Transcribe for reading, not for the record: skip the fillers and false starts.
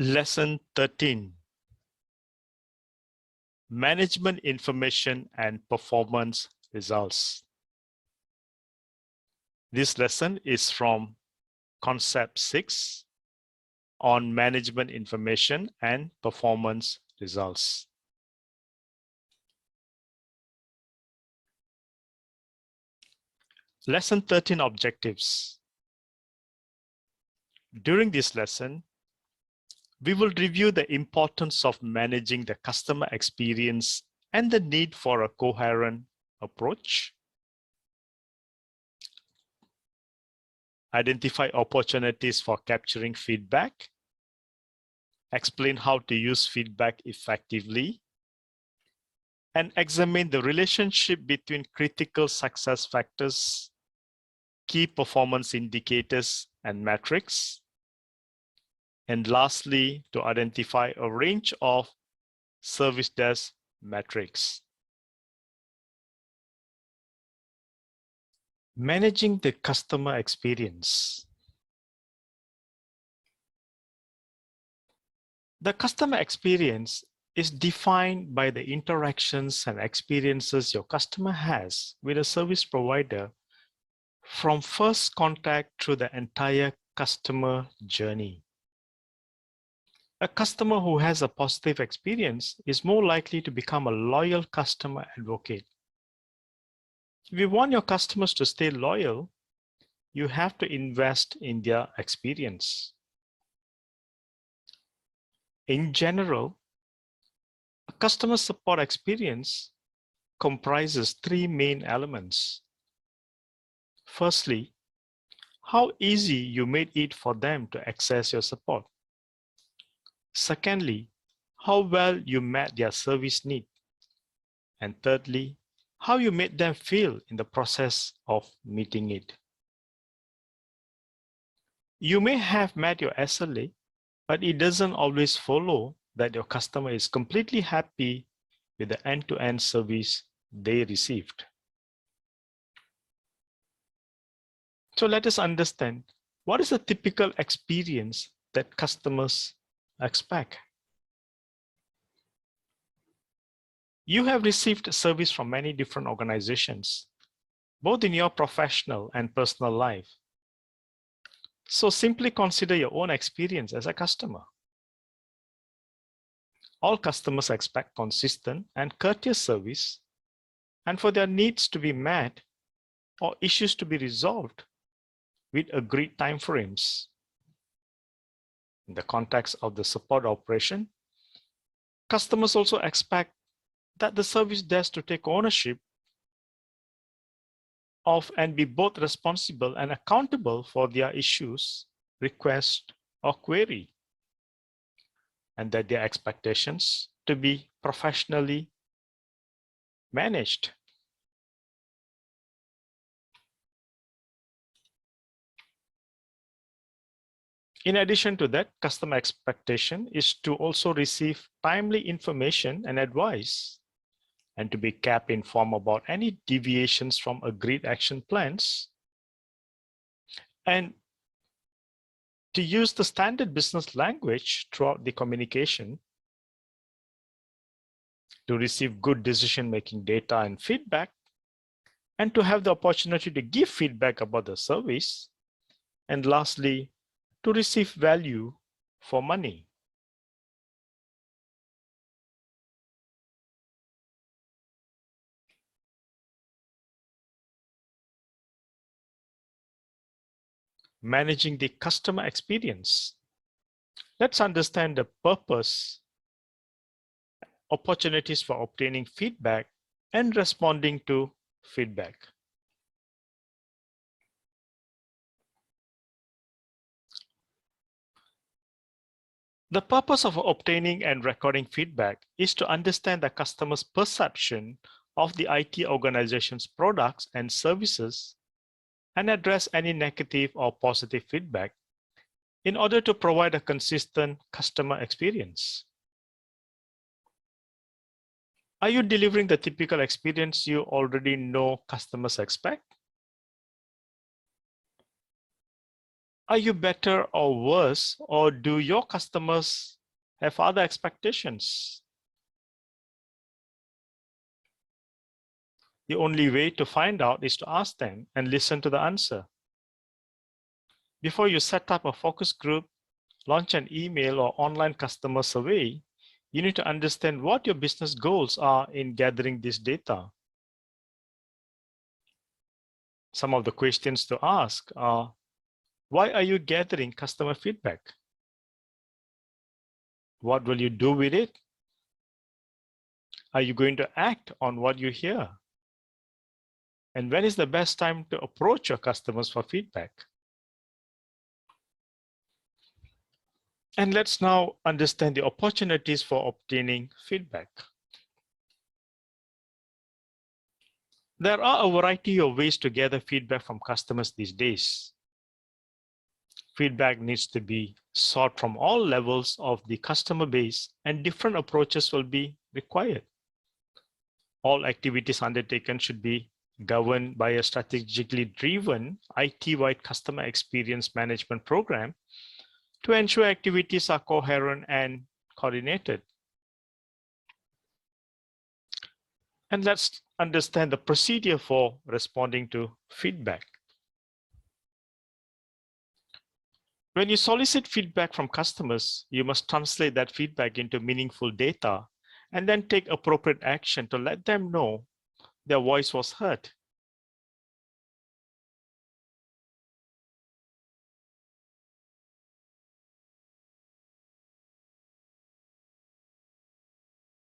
Lesson 13. Management Information and Performance Results. This lesson is from Concept 6 on Management Information and Performance Results. Lesson 13 Objectives. During this lesson, we will review the importance of managing the customer experience and the need for a coherent approach. Identify opportunities for capturing feedback. Explain how to use feedback effectively. And examine the relationship between critical success factors, key performance indicators and metrics. And lastly, to identify a range of service desk metrics. Managing the customer experience. The customer experience is defined by the interactions and experiences your customer has with a service provider from first contact through the entire customer journey. A customer who has a positive experience is more likely to become a loyal customer advocate. If you want your customers to stay loyal, you have to invest in their experience. In general, a customer support experience comprises three main elements. Firstly, how easy you made it for them to access your support. Secondly, how well you met their service need. And thirdly, how you made them feel in the process of meeting it. You may have met your SLA, but it doesn't always follow that your customer is completely happy with the end-to-end service they received. So let us understand, what is a typical experience that customers expect? You have received service from many different organizations, both in your professional and personal life. So simply consider your own experience as a customer. All customers expect consistent and courteous service, and for their needs to be met or issues to be resolved with agreed timeframes. In the context of the support operation, customers also expect that the service desk to take ownership of and be both responsible and accountable for their issues, request, or query, and that their expectations to be professionally managed. In addition to that, customer expectation is to also receive timely information and advice, and to be kept informed about any deviations from agreed action plans, and to use the standard business language throughout the communication, to receive good decision-making data and feedback, and to have the opportunity to give feedback about the service, and lastly, to receive value for money. Managing the customer experience. Let's understand the purpose, opportunities for obtaining feedback, and responding to feedback. The purpose of obtaining and recording feedback is to understand the customer's perception of the IT organization's products and services and address any negative or positive feedback in order to provide a consistent customer experience. Are you delivering the typical experience you already know customers expect? Are you better or worse, or do your customers have other expectations? The only way to find out is to ask them and listen to the answer. Before you set up a focus group, launch an email or online customer survey, you need to understand what your business goals are in gathering this data. Some of the questions to ask are, why are you gathering customer feedback? What will you do with it? Are you going to act on what you hear? And when is the best time to approach your customers for feedback? And let's now understand the opportunities for obtaining feedback. There are a variety of ways to gather feedback from customers these days. Feedback needs to be sought from all levels of the customer base, and different approaches will be required. All activities undertaken should be governed by a strategically driven IT-wide customer experience management program to ensure activities are coherent and coordinated. And let's understand the procedure for responding to feedback. When you solicit feedback from customers, you must translate that feedback into meaningful data and then take appropriate action to let them know their voice was heard.